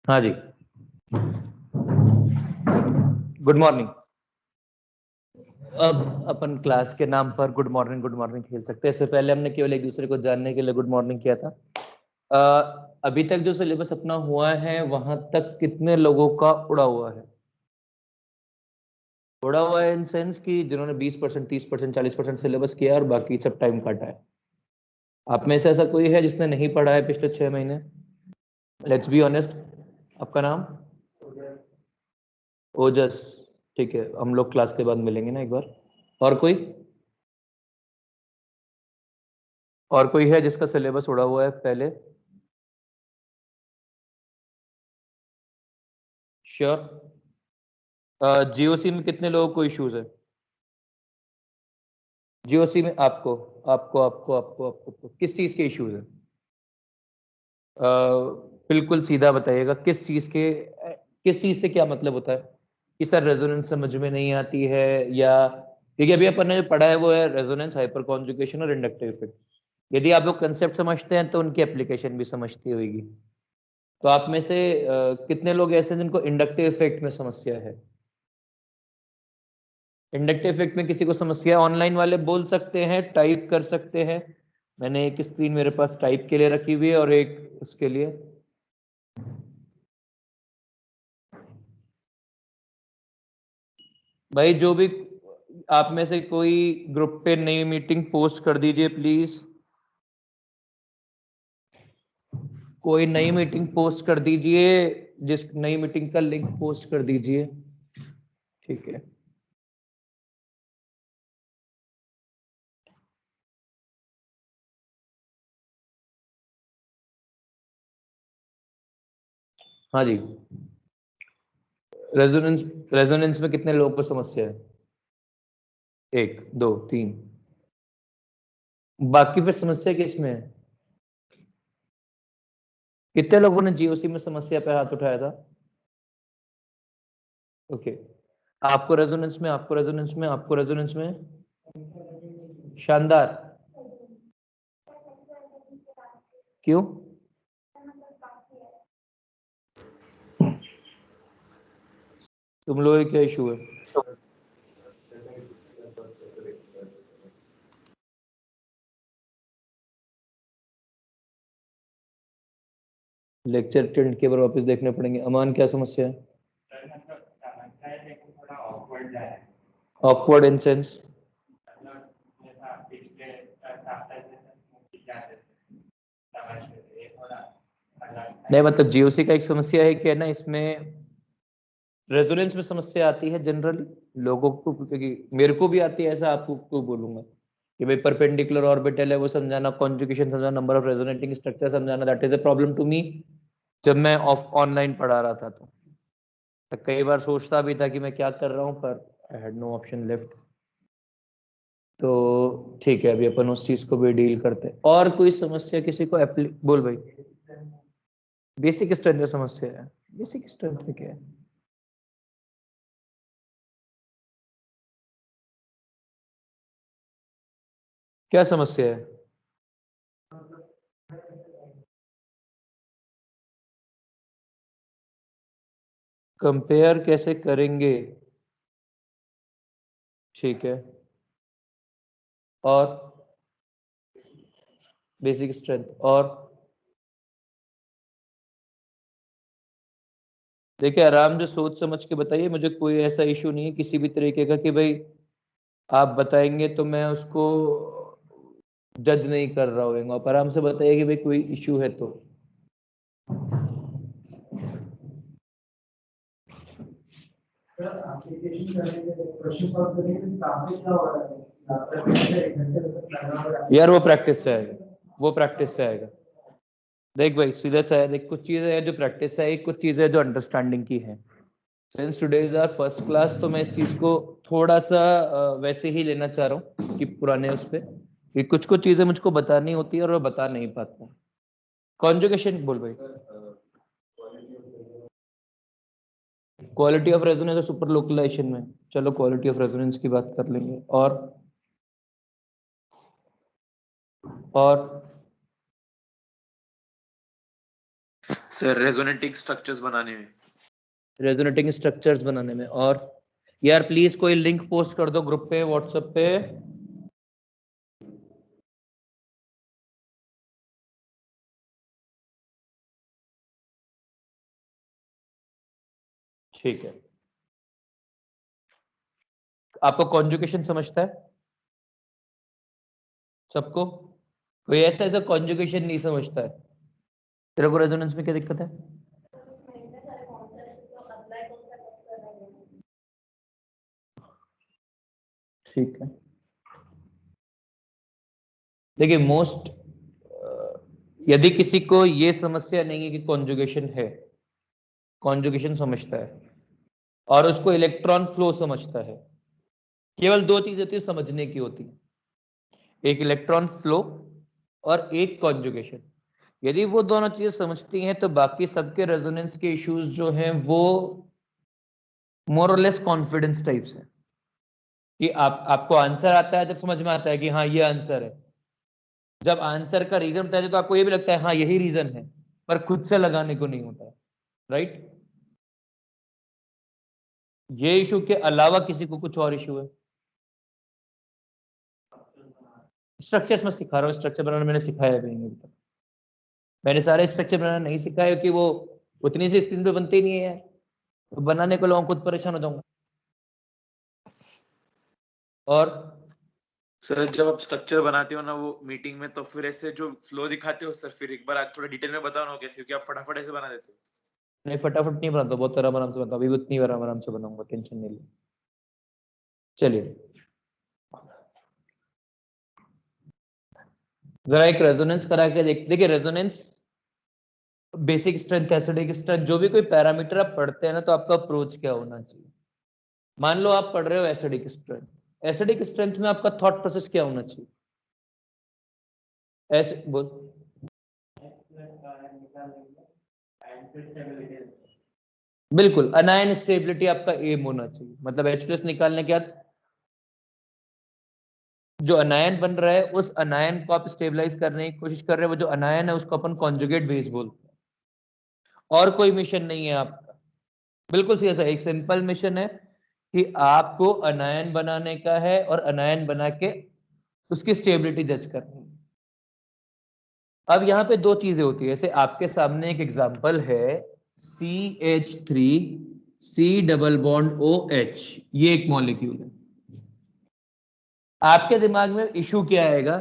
हाँ जी, good morning. अब अपन class के नाम पर गुड मॉर्निंग खेल सकते हैं। इससे पहले हमने केवल एक दूसरे को जानने के लिए गुड मॉर्निंग किया था। अभी तक जो सिलेबस अपना हुआ है वहां तक कितने लोगों का उड़ा हुआ है? उड़ा हुआ है इन सेंस कि जिन्होंने 20%, 30%, 40% सिलेबस किया और बाकी सब टाइम काटा है। आप में से ऐसा कोई है जिसने नहीं पढ़ा है पिछले 6 महीने? Let's be honest. आपका नाम? ओजस। ठीक है, हम लोग क्लास के बाद मिलेंगे ना एक बार। और कोई? और कोई है जिसका सिलेबस उड़ा हुआ है पहले? श्योर। जीओसी में कितने लोगों को इश्यूज है? जीओसी में आपको आपको आपको आपको आपको किस चीज के इश्यूज है? बिल्कुल सीधा बताइएगा, किस चीज से क्या मतलब होता है? कि सर रेजोनेंस समझ में नहीं आती है, या क्योंकि अभी अपन ने जो पढ़ा है वो है रेजोनेंस, हाइपर कॉन्जुगेशन और इंडक्टिव इफेक्ट। यदि आप लोग कंसेप्ट समझते हैं तो उनकी एप्लीकेशन भी समझती होगी। तो आप में से कितने लोग ऐसे हैं जिनको इंडक्टिव इफेक्ट में समस्या है? इंडक्टिव इफेक्ट में किसी को समस्या? ऑनलाइन वाले बोल सकते हैं, टाइप कर सकते हैं। मैंने एक स्क्रीन मेरे पास टाइप के लिए रखी हुई है और एक उसके लिए। भाई जो भी, आप में से कोई ग्रुप पे नई मीटिंग पोस्ट कर दीजिए प्लीज। कोई नई मीटिंग पोस्ट कर दीजिए, जिस नई मीटिंग का लिंक पोस्ट कर दीजिए। ठीक है। हाँ जी। रेजोनेंस, रेजोनेंस में कितने लोगों को समस्या है? एक, दो, तीन। बाकी फिर समस्या किसमें है? कितने लोगों ने जीओसी में समस्या पे हाथ उठाया था? ओके। आपको रेजोनेंस में शानदार। क्यों? तुम लोगों का क्या इशू है? लेक्चर अटेंड के बाद वापस देखने पड़ेंगे। अमान, क्या समस्या है? Awkward in sense? नहीं, मतलब जीओसी का एक समस्या है कि है ना, इसमें रेजोनेंस में समस्या आती है जनरली लोगों को, क्योंकि मेरे को भी आती है। ऐसा आपको क्यों बोलूंगा कि भाई परपेंडिकुलर ऑर्बिटल है वो समझाना, कॉन्जुगेशन समझाना, नंबर ऑफ रेजोनेटिंग स्ट्रक्चर समझाना, that is a problem to me. जब मैं ऑफ ऑनलाइन पढ़ा रहा था तो कई बार सोचता भी था कि मैं क्या कर रहा हूँ, पर I had no option left. तो ठीक है, अभी अपन उस चीज को भी डील करते हैं। और कोई समस्या किसी को बोल भाई। बेसिक स्ट्रेंथ समस्या है? बेसिक स्ट्रेंथ में क्या है? क्या समस्या है? कंपेयर कैसे करेंगे? ठीक है। और बेसिक स्ट्रेंथ और? देखिए, आराम से सोच समझ के बताइए, मुझे कोई ऐसा इशू नहीं है किसी भी तरीके का कि भाई आप बताएंगे तो मैं उसको जज नहीं कर रहा हूँ। आप आराम से बताइए कि भाई कोई इशू है तो। यार वो प्रैक्टिस से आएगा, वो प्रैक्टिस से आएगा। देख भाई, सीधा सा है, देख कुछ चीजें हैं जो प्रैक्टिस से है, कुछ चीजें हैं जो अंडरस्टैंडिंग की है। Since today is our first class, तो मैं इस चीज को थोड़ा सा वैसे ही लेना चाह रहा हूँ कि पुराने उस पे, कि कुछ कुछ चीजें मुझको बतानी होती है और मैं बता नहीं पाता हूँ। कॉन्जुगेशन बोल भाई। क्वालिटी ऑफ रेजोनेंस और सुपर लोकलाइजेशन में, चलो क्वालिटी ऑफ रेजोनेंस की बात कर लेंगे। और सर रेजोनेटिंग स्ट्रक्चर्स बनाने में। रेजोनेटिंग स्ट्रक्चर्स बनाने में। और यार प्लीज कोई लिंक पोस्ट कर दो ग्रुप पे, व्हाट्सएप पे। ठीक है, आपको कॉन्जुगेशन समझता है सबको? कोई ऐसा ऐसा कॉन्जुगेशन नहीं समझता है? तेरे को रेजोनेंस में क्या दिक्कत है? ठीक है, देखिए मोस्ट यदि किसी को ये समस्या नहीं है कि कॉन्जुगेशन है, कॉन्जुगेशन समझता है और उसको इलेक्ट्रॉन फ्लो समझता है, केवल दो चीजें होती है समझने की होती है, एक इलेक्ट्रॉन फ्लो और एक कॉन्जुगेशन। यदि वो दोनों चीजें समझती हैं तो बाकी सबके रेजोनेंस के इश्यूज जो हैं वो मोर और लेस कॉन्फिडेंस टाइप्स है कि आपको आंसर आता है जब समझ में आता है कि हाँ ये आंसर है। जब आंसर का रीजन बताया तो आपको ये भी लगता है हाँ यही रीजन है, पर खुद से लगाने को नहीं होता है, राइट? ये इशू के अलावा किसी को कुछ और इशू है? स्ट्रक्चर्स में सिखा रहा हूँ, स्ट्रक्चर बनाना मैंने सिखाया भी नहीं अभी तक। मैंने सारे स्ट्रक्चर बनाना नहीं सिखाया क्योंकि वो उतनी सी स्क्रीन पे बनते ही नहीं है, तो बनाने को लोगों खुद परेशान हो जाऊंगा। और सर जब आप स्ट्रक्चर बनाते हो ना वो मीटिंग में, तो फिर ऐसे जो फ्लो दिखाते हो सर, फिर एक बार आज थोड़ा डिटेल में बताओ ना कैसे, क्योंकि आप फटाफट ऐसे बना देते हो। नहीं फटाफट नहीं बनाता, बहुत आराम आराम से बनाता, अभी उतनी आराम आराम से बनाऊंगा, टेंशन नहीं ली। चलिए जरा एक रेजोनेंस करा के देखिए resonance basic strength, acidic strength, जो भी कोई पैरामीटर आप पढ़ते हैं ना तो आपका अप्रोच क्या होना चाहिए। मान लो आप पढ़ रहे हो एसिडिक स्ट्रेंथ, एसिडिक स्ट्रेंथ में आपका थॉट प्रोसेस क्या होना चाहिए? ऐसे बोल, बिल्कुल अनायन स्टेबिलिटी आपका एम होना चाहिए। मतलब H+ निकालने के बाद जो अनायन बन रहा है उस अनायन को आप स्टेबलाइज करने की कोशिश कर रहे हैं, वो जो अनायन है उसको अपन कॉन्जुगेट बेस बोलते हैं। और कोई मिशन नहीं है आपका, बिल्कुल सीधा सा एक सिंपल मिशन है कि आपको अनायन बनाने का है और अनायन बना के उसकी स्टेबिलिटी जज करनी है। अब यहाँ पे दो चीजें होती है, जैसे आपके सामने एक एग्जांपल है CH3 C double bond OH, ये एक मॉलिक्यूल है। आपके दिमाग में इशू क्या आएगा?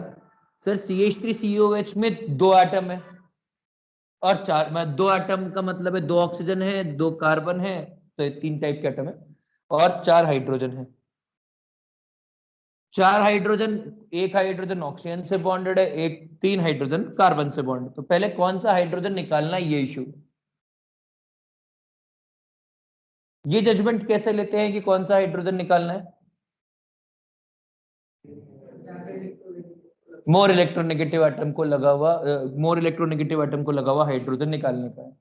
सर CH3COH में दो एटम है और चार, मैं दो एटम का मतलब है दो ऑक्सीजन है दो कार्बन है, तो तीन टाइप के एटम है और चार हाइड्रोजन है। चार हाइड्रोजन, एक हाइड्रोजन ऑक्सीजन से बॉन्डेड है, एक तीन हाइड्रोजन कार्बन से बॉन्डेड, तो पहले कौन सा हाइड्रोजन निकालना है ये इशू। ये जजमेंट कैसे लेते हैं कि कौन सा हाइड्रोजन निकालना है? मोर इलेक्ट्रोनेगेटिव एटम को लगा हुआ मोर इलेक्ट्रोनेगेटिव एटम को लगा हुआ हाइड्रोजन निकालने का है।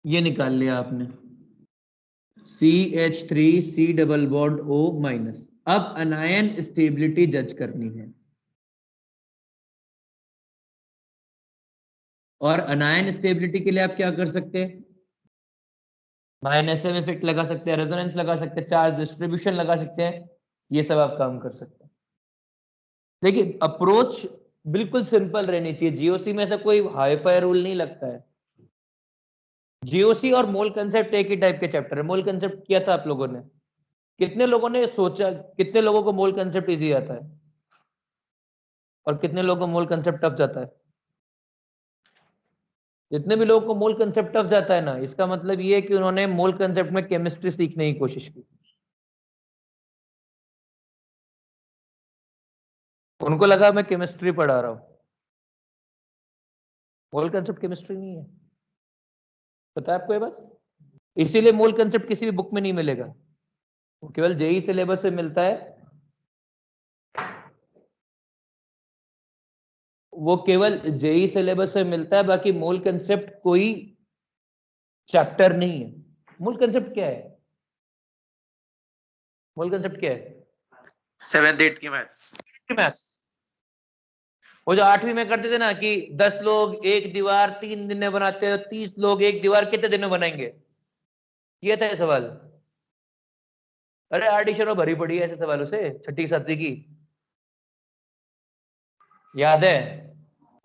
ये निकाल लिया आपने CH3 C double bond O-। अब अनायन स्टेबिलिटी जज करनी है और अनायन स्टेबिलिटी के लिए आप क्या कर सकते हैं? NSM इफेक्ट लगा सकते हैं, रेजोनेंस लगा सकते हैं, चार्ज डिस्ट्रीब्यूशन लगा सकते हैं, ये सब आप काम कर सकते हैं। देखिए अप्रोच बिल्कुल सिंपल रहनी चाहिए, जीओसी में ऐसा कोई हाईफाई रूल नहीं लगता है। जीओसी और मोल कंसेप्ट एक ही टाइप के चैप्टर है। मोल कंसेप्ट किया था आप लोगों ने? कितने लोगों ने सोचा, कितने लोगों को मोल कंसेप्ट इजी आता है और कितने लोगों को मोल कंसेप्ट टफ जाता है? जितने भी लोगों को मोल कंसेप्ट टफ जाता है ना, इसका मतलब ये है कि उन्होंने मोल कंसेप्ट में केमिस्ट्री सीखने की कोशिश की। उनको लगा मैं केमिस्ट्री पढ़ा रहा हूं, मोल कंसेप्ट केमिस्ट्री नहीं है, पता है आपको ये बात? इसीलिए मोल कंसेप्ट किसी भी बुक में नहीं मिलेगा, वो केवल जेई सिलेबस से मिलता है। वो केवल जेई सिलेबस से मिलता है, बाकी मोल कंसेप्ट कोई चैप्टर नहीं है। मूल कंसेप्ट क्या है? मूल कंसेप्ट क्या है? 7th 8th की मैथ्स। मैथ्स। वो जो 8वीं में करते थे ना कि 10 लोग एक दीवार 3 दिन में बनाते हैं, 30 लोग एक दीवार कितने दिन में बनाएंगे, ये था सवाल। अरे आरडी शर्मा भरी पड़ी है ऐसे सवालों से, छठी सातवीं की, याद है?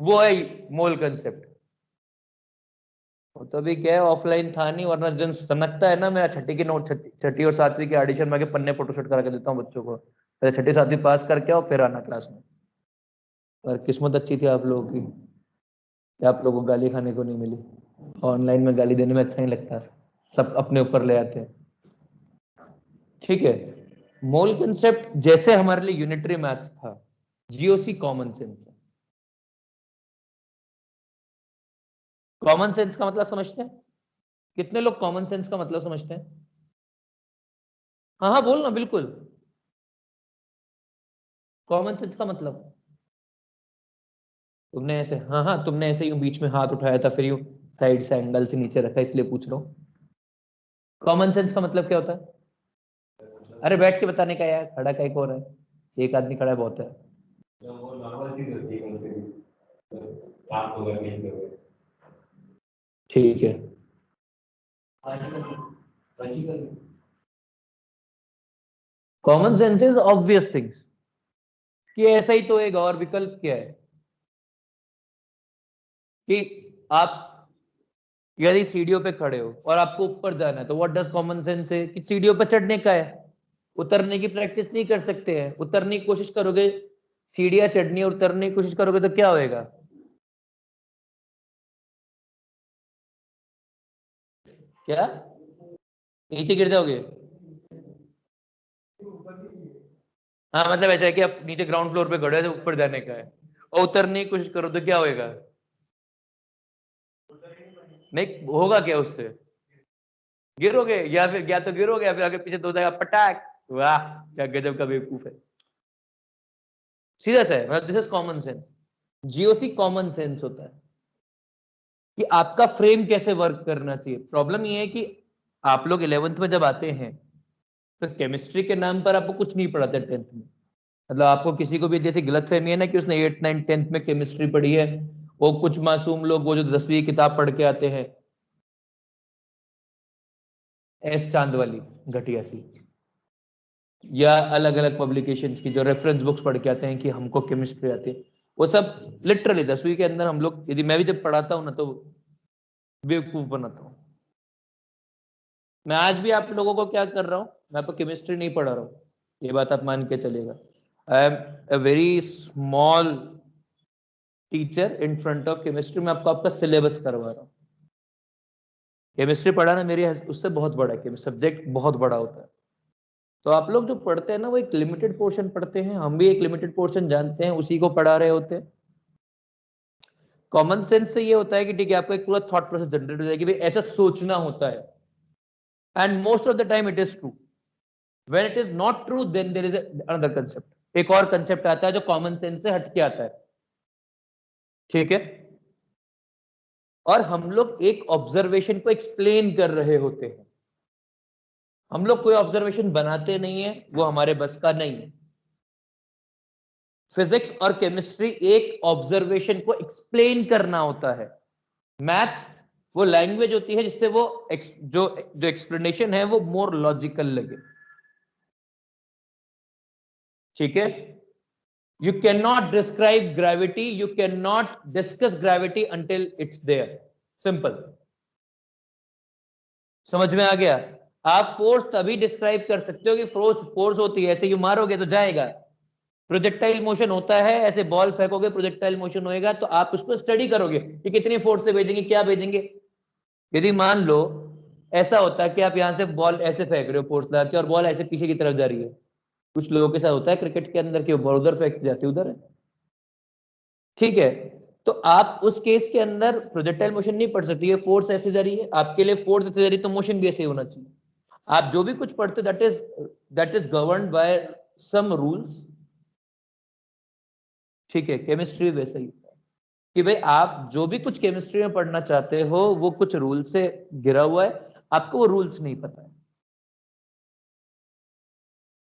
वो है मोल कंसेप्ट। तो अभी क्या है, ऑफलाइन था नहीं, वरना जन सनकता है ना, मेरा छठी के नोट, छठी और सातवीं के आरडी शर्मा के पन्ने फोटोशूट करा के देता हूँ बच्चों को, पहले छठी सातवीं पास करके आओ फिर आना क्लास में। और किस्मत अच्छी थी आप लोगों की, आप लोगों को गाली खाने को नहीं मिली। ऑनलाइन में गाली देने में अच्छा नहीं लगता, सब अपने ऊपर ले आते हैं। ठीक है, मोल कंसेप्ट जैसे हमारे लिए यूनिटरी मैथ्स था, जीओसी कॉमन सेंस है। कॉमन सेंस का मतलब समझते हैं? कितने लोग कॉमन सेंस का मतलब समझते हैं? हाँ हाँ बोल ना, बिल्कुल। कॉमन सेंस का मतलब तुमने ऐसे, हाँ हाँ तुमने ऐसे यूं बीच में हाथ उठाया था, फिर यूं साइड से एंगल से नीचे रखा, इसलिए पूछ रहा हूँ। कॉमन सेंस का मतलब क्या होता है? अरे बैठ के बताने का यार, खड़ा काहे को हो रहा है, एक आदमी खड़ा है बहुत है। ठीक है, common sense is obvious things, कि ऐसा ही तो एक और विकल्प क्या है कि आप यदि सीढ़ियों पे खड़े हो और आपको ऊपर जाना है, तो व्हाट डज कॉमन सेंस है कि सीढ़ियों पे चढ़ने का है, उतरने की प्रैक्टिस नहीं कर सकते हैं। उतरने की कोशिश करोगे, सीढ़ियां चढ़नी और उतरने की कोशिश करोगे तो क्या होएगा? क्या नीचे गिर जाओगे? हाँ मतलब ऐसा है कि आप नीचे ग्राउंड फ्लोर पे खड़े हो तो ऊपर जाने का है, और उतरने की कोशिश करो तो क्या होएगा? नहीं होगा क्या उससे? गिरोगे, या फिर या तो गिरोगे या फिर आगे पीछे दो जाएगा पटाक। वाह क्या गजब का बेवकूफ है। सीधा सा है, मतलब this is common sense. GOC common sense होता है कि आपका फ्रेम कैसे वर्क करना चाहिए। प्रॉब्लम ये है कि आप लोग 11th में जब आते हैं तो केमिस्ट्री के नाम पर आपको कुछ नहीं पढ़ाते 10th में। मतलब आपको किसी को भी जैसे गलत फहमी है ना कि उसने 8th 9th 10th में केमिस्ट्री पढ़ी है, वो कुछ मासूम लोग वो जो 10वीं किताब पढ़ के आते हैं, एस चांद वाली घटिया सी, या अलग अलग पब्लिकेशंस की जो रेफरेंस बुक्स पढ़ के आते हैं कि हमको केमिस्ट्री आती है, वो सब लिटरली 10वीं के अंदर हम लोग, यदि मैं भी जब पढ़ाता हूँ ना तो बेवकूफ बनाता हूँ। मैं आज भी आप लोगों को क्या कर रहा हूँ, मैं आपको केमिस्ट्री नहीं पढ़ा रहा हूँ, ये बात आप मान के चलेगा। I am a very small teacher in front of chemistry, मैं आपको आपका सिलेबस करवा रहा हूँ। केमिस्ट्री पढ़ाना मेरे उससे बहुत बड़ा है, सब्जेक्ट बहुत बड़ा होता है। तो आप लोग जो पढ़ते हैं ना, वो एक लिमिटेड पोर्शन पढ़ते हैं, हम भी एक लिमिटेड पोर्शन जानते हैं, उसी को पढ़ा रहे होते हैं। कॉमन सेंस से ये होता है कि ठीक है, आपको एक पूरा थॉट प्रोसेस जनरेट हो जाएगी, भाई ऐसा सोचना होता है, and most of the time it is true. When it is not true then there is another concept, एक और कंसेप्ट आता है जो कॉमन सेंस से हटके आता है। ठीक है, और हम लोग एक ऑब्जर्वेशन को एक्सप्लेन कर रहे होते हैं, हम लोग कोई ऑब्जर्वेशन बनाते नहीं है, वो हमारे बस का नहीं है। फिजिक्स और केमिस्ट्री एक ऑब्जर्वेशन को एक्सप्लेन करना होता है। मैथ्स वो लैंग्वेज होती है जिससे वो जो जो एक्सप्लेनेशन है वो मोर लॉजिकल लगे। ठीक है, you can not describe gravity, you can not discuss gravity until it's there, simple. समझ में आ गया? आप फोर्स तभी डिस्क्राइब कर सकते हो कि फोर्स फोर्स होती है, ऐसे यू मारोगे तो जाएगा। प्रोजेक्टाइल मोशन होता है, ऐसे बॉल फेंकोगे प्रोजेक्टाइल मोशन होएगा, तो आप उसको स्टडी करोगे कि कितनी फोर्स से भेजेंगे, क्या भेजेंगे। यदि मान लो ऐसा होता है कि आप यहां से बॉल ऐसे फेंक रहे हो फोर्स लगा के, और बॉल ऐसे पीछे की तरफ जा रही है, कुछ लोगों के साथ होता है क्रिकेट के अंदर कि बॉल उधर फेंक जाती है, उधर है। ठीक है, तो आप उस केस के अंदर प्रोजेक्टाइल मोशन नहीं पढ़ सकती है, फोर्स ऐसे जा रही है आपके लिए, फोर्स ऐसे जा रही है, तो मोशन भी ऐसे होना चाहिए। आप जो भी कुछ पढ़ते हो that is governed by some rules. ठीक है, केमिस्ट्री वैसे ही होता है कि भाई आप जो भी कुछ केमिस्ट्री में पढ़ना चाहते हो वो कुछ रूल से घिरा हुआ है, आपको वो रूल्स नहीं पता है।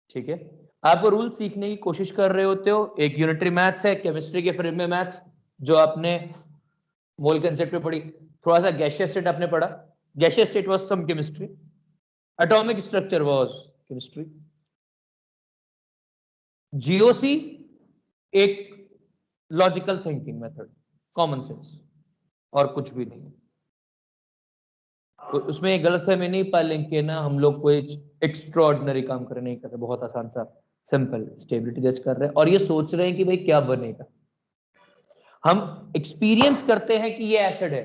ठीक है, आप वो रूल सीखने की कोशिश कर रहे होते हो। एक यूनिटरी मैथ्स है, केमिस्ट्री के फ्रेम में मैथ्स जो आपने मोल कंसेप्ट में पढ़ी, थोड़ा सा गैसियस स्टेट आपने पढ़ा, gaseous state was some chemistry, atomic structure was chemistry, GOC एक logical thinking method, common sense, और कुछ भी नहीं। तो उसमें गलतफहमी नहीं पालेंगे ना, हम लोग कोई एक्स्ट्राऑर्डिनरी काम कर नहीं कर रहे, बहुत आसान सा सिंपल स्टेबिलिटी जज कर रहे हैं और ये सोच रहे हैं कि भाई क्या बनेगा। हम एक्सपीरियंस करते हैं कि ये एसिड है।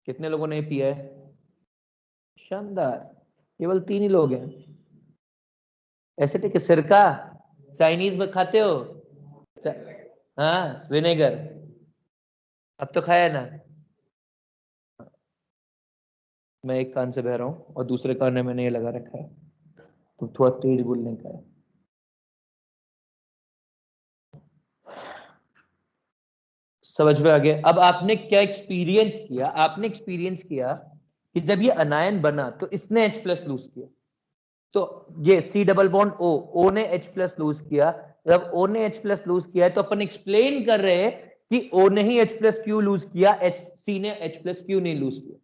कितने लोगों ने पिया है? शानदार, केवल 3 ही लोग हैं। एसिडिक सिरका, चाइनीज में खाते हो? हाँ, विनेगर अब तो खाया ना। मैं एक कान से बह रहा हूँ और दूसरे कान में मैंने ये लगा रखा है, तो थोड़ा तेज बोलने का है। समझ में आ गया? अब आपने क्या एक्सपीरियंस किया? आपने एक्सपीरियंस किया कि जब ये अनायन बना तो इसने H+ लूज किया, तो ये C डबल बॉन्ड O ने H+ लूज किया। जब O ने H+ लूज किया है तो अपन एक्सप्लेन कर रहे हैं कि O ने ही H+ क्यों लूज किया, C ने H+ क्यों नहीं लूज किया।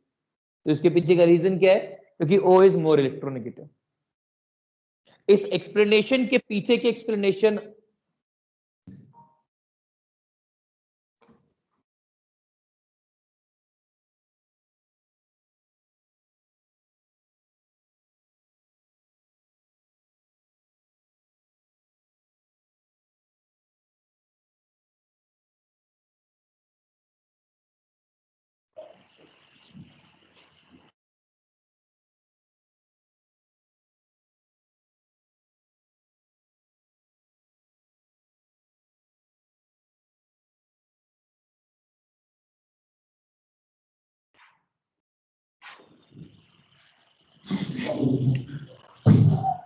तो इसके पीछे का रीजन क्या है? क्योंकि O इज मोर इलेक्ट्रोनेगेटिव। इस एक्सप्लेनेशन के पीछे की एक्सप्लेनेशन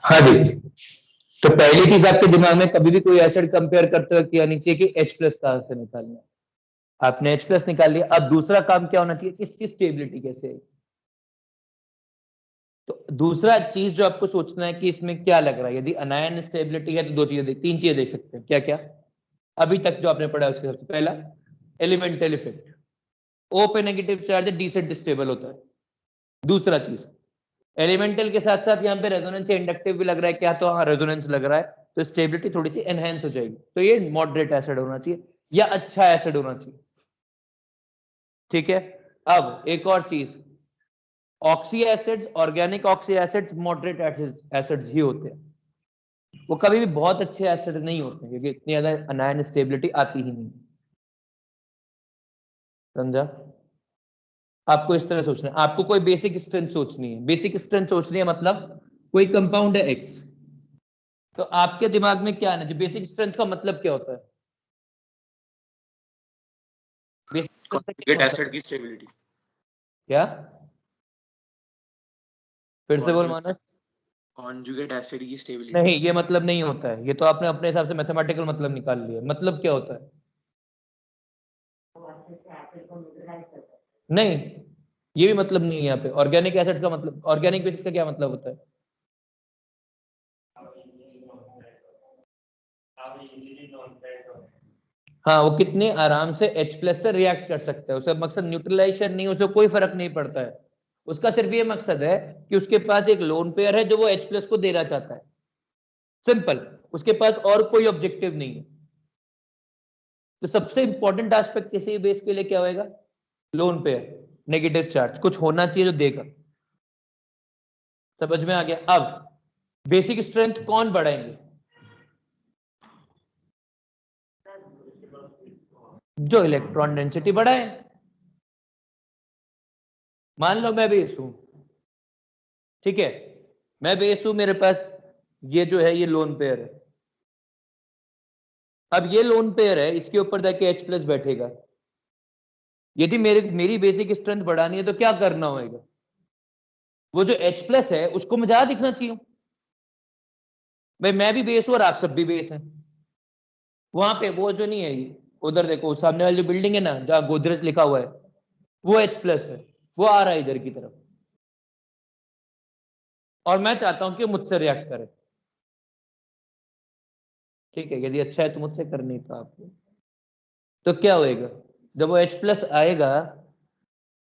हाँ जी, तो पहली चीज आपके दिमाग में कभी भी कोई एसिड कंपेयर करते हुए किया नहीं चाहिए कि H+ कहां से निकालना है। आपने H+ निकाल लिया, अब दूसरा काम क्या होना चाहिए, इसकी स्टेबिलिटी कैसे है। तो दूसरा चीज जो आपको सोचना है कि इसमें क्या लग रहा है। यदि अनायन स्टेबिलिटी है तो दो चीजें तीन चीजें देख सकते हैं। क्या क्या? अभी तक जो आपने पढ़ा है उसके सबसे पहला एलिमेंटल इफेक्ट, O पे नेगेटिव चार्ज है, D से डिस्टेबल होता है। दूसरा चीज एलिमेंटल के साथ साथ यहाँ पे रेजोनेंस से इंडक्टिव भी लग रहा है क्या, तो हाँ रेजोनेंस लग रहा है, तो स्टेबिलिटी थोड़ी सी एनहेंस हो जाएगी। तो ये मॉडरेट एसिड होना चाहिए या अच्छा एसिड होना चाहिए। ठीक है, अब एक और चीज, oxy acids, organic oxy acids moderate acids ही होते हैं। वो कभी भी बहुत अच्छे एसिड नहीं होते क्योंकि इतनी ज्यादा अनायन स्टेबिलिटी आती ही नहीं। समझा? आपको इस तरह सोचना है, आपको कोई बेसिक स्ट्रेंथ सोचनी है। बेसिक स्ट्रेंथ सोचनी है मतलब कोई कंपाउंड है X, तो आपके दिमाग में क्या आना चाहिए? बेसिक स्ट्रेंथ का मतलब क्या होता है? कॉन्जुगेट एसिड की स्टेबिलिटी। क्या? फिर से बोल मानस। कॉन्जुगेट एसिड की स्टेबिलिटी। नहीं, ये मतलब नहीं होता है, ये तो आपने अपने हिसाब से मैथमेटिकल मतलब निकाल लिया। मतलब क्या होता है? नहीं, ये भी मतलब नहीं है यहाँ पे। ऑर्गेनिक एसिड्स का मतलब, ऑर्गेनिक बेसिस का क्या मतलब होता है? हाँ, वो कितने आराम से H+ से रिएक्ट कर सकता है। उसका मकसद न्यूट्रलाइजेशन नहीं, उसे कोई फर्क नहीं पड़ता है। उसका सिर्फ ये मकसद है कि उसके पास एक लोन पेयर है जो वो H+ को देना चाहता है। सिंपल, उसके पास और कोई ऑब्जेक्टिव नहीं है। तो सबसे इंपॉर्टेंट एस्पेक्ट किसी बेस के लिए क्या होगा? लोन पेयर, नेगेटिव चार्ज कुछ होना चाहिए जो देगा। समझ में आ गया? अब बेसिक स्ट्रेंथ कौन बढ़ाएंगे? जो इलेक्ट्रॉन डेंसिटी बढ़ाए। मान लो मैं बेस हूं, ठीक है, मैं बेस हूं, मेरे पास ये जो है ये लोन पेयर है। अब ये लोन पेयर है, इसके ऊपर जाके H+ बैठेगा। यदि मेरी बेसिक स्ट्रेंथ बढ़ानी है तो क्या करना होगा? वो जो H+ है उसको मुझे ज्यादा दिखना चाहिए। भाई मैं भी बेस हूं और आप सब भी बेस हैं। वहां पे वो जो नहीं है, उधर देखो सामने वाली जो बिल्डिंग है ना जहां गोदरेज लिखा हुआ है, वो H+ है, वो आ रहा है इधर की तरफ। और मैं चाहता हूं कि मुझसे रिएक्ट करे, ठीक है, यदि अच्छा है तो मुझसे करनी तो आपको, तो क्या होएगा, जब वो H+ आएगा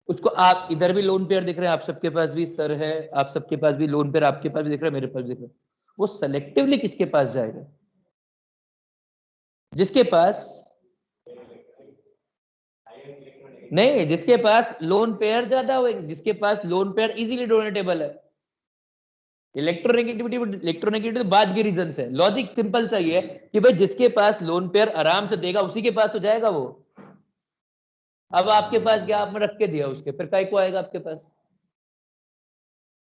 उसको, आप इधर भी लोन पेयर दिख रहे हैं, आप सबके पास भी सर है, आप सबके पास भी लोन पेयर, आपके पास भी दिख रहा है, मेरे पास भी दिख रहा है, वो सेलेक्टिवली किसके पास जाएगा, जिसके पास नहीं, जिसके पास लोन पेयर ज्यादा होगा, जिसके पास लोन पेयर इजीली डोनेटेबल है। इलेक्ट्रोनेगेटिविटी तो बाद की रीजन है, लॉजिक सिंपल सा ही है कि भाई जिसके पास लोन पेयर आराम से देगा उसी के पास तो जाएगा वो। अब आपके पास क्या, आपने रख के दिया उसके, फिर काय को आएगा आपके पास,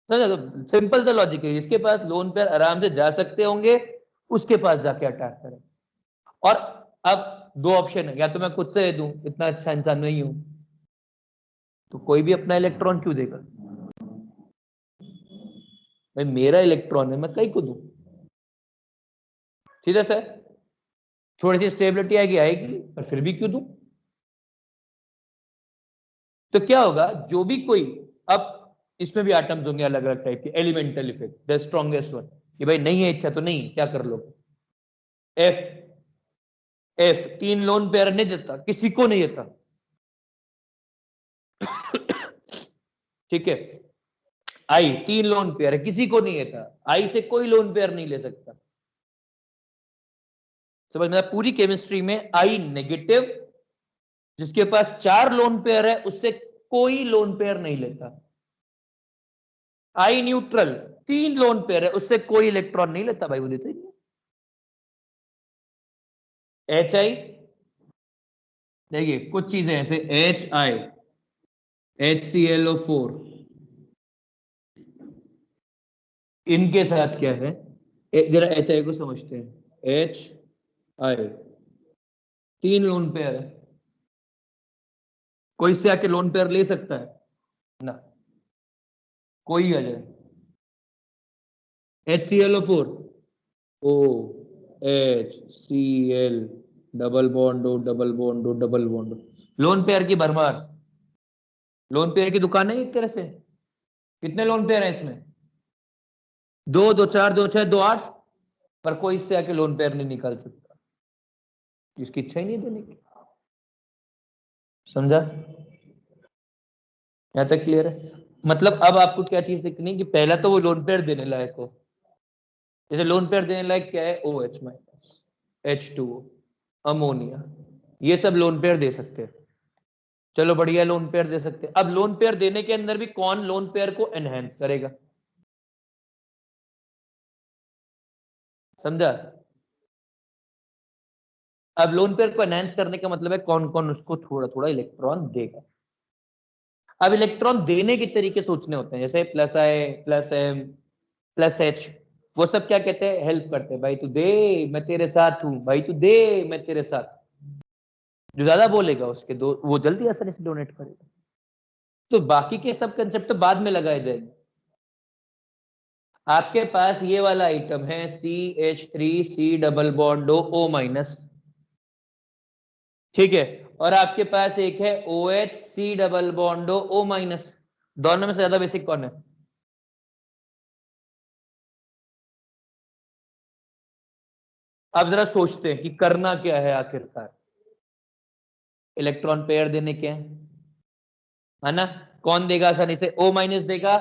समझा? तो सिंपल सा लॉजिक है, जिसके पास लोन पेयर आराम से जा सकते होंगे उसके पास जाके अटैक करें। और अब दो ऑप्शन है, या तो मैं खुद से दे दूं, इतना अच्छा इंसान नहीं हूं, तो कोई भी अपना इलेक्ट्रॉन क्यों देगा, भाई मेरा इलेक्ट्रॉन है, मैं कहीं को दूं, सीधा सा, थोड़ी सी स्टेबिलिटी आएगी पर फिर भी क्यों दूं। तो क्या होगा, जो भी कोई, अब इसमें भी एटम्स होंगे अलग अलग टाइप के, elemental effect, the strongest one, कि भाई नहीं है इच्छा तो नहीं, क्या कर लो, एफ एफ 3 लोन पेयर नहीं देता, किसी को नहीं देता, ठीक है, आई 3 लोन पेयर है, किसी को नहीं देता, आई से कोई लोन पेयर नहीं ले सकता, समझ में? पूरी केमिस्ट्री में आई नेगेटिव जिसके पास 4 लोन पेयर है उससे कोई लोन पेयर नहीं लेता, आई न्यूट्रल 3 लोन पेयर है उससे कोई इलेक्ट्रॉन नहीं लेता, भाई वो देते ही नहीं। एच आई, देखिए कुछ चीजें ऐसे, HI HClO4, इनके साथ क्या है, जरा HI को समझते हैं, HI 3 लोन पेयर है, कोई से आके लोन पेयर ले सकता है ना, कोई आ जाए, HClO4 O HCl double bond O double bond O double bond, lone pair की भरमार, लोन पेयर की दुकान है एक तरह से, कितने लोन पेयर है इसमें, 2 2 4 2 6 2 8, पर कोई इससे आके लोन पेयर नहीं निकाल सकता, इसकी इच्छा ही नहीं देने की, समझा? यहां तक क्लियर है? मतलब अब आपको क्या चीज दिखनी कि पहला तो वो लोन पेयर देने लायक हो, जैसे लोन पेयर देने लायक क्या है, OH- H2O, अमोनिया, ये सब लोन पेयर दे सकते हैं, चलो बढ़िया, लोन पेयर दे सकते हैं। अब लोन पेयर देने के अंदर भी कौन लोन पेयर को एनहेंस करेगा, समझा? अब लोन पेयर को एनहेंस करने का मतलब है कौन कौन उसको थोड़ा थोड़ा इलेक्ट्रॉन देगा। अब इलेक्ट्रॉन देने के तरीके सोचने होते हैं, जैसे +I +M +H, वो सब क्या कहते हैं, हेल्प करते हैं, भाई तू दे मैं तेरे साथ हूं, भाई तू दे मैं तेरे साथ, जो ज्यादा बोलेगा उसके दो वो जल्दी आसानी से डोनेट करेगा। तो बाकी के सब कंसेप्ट तो बाद में लगाए जाएंगे, आपके पास ये वाला आइटम है CH3C डबल बॉन्ड O-, ठीक है, और आपके पास एक है OHC डबल बॉन्ड O-, दोनों में से ज्यादा बेसिक कौन है, अब जरा सोचते हैं कि करना क्या है आखिरकार, इलेक्ट्रॉन पेयर देने के हैं, है ना, कौन देगा आसानी से, O- देगा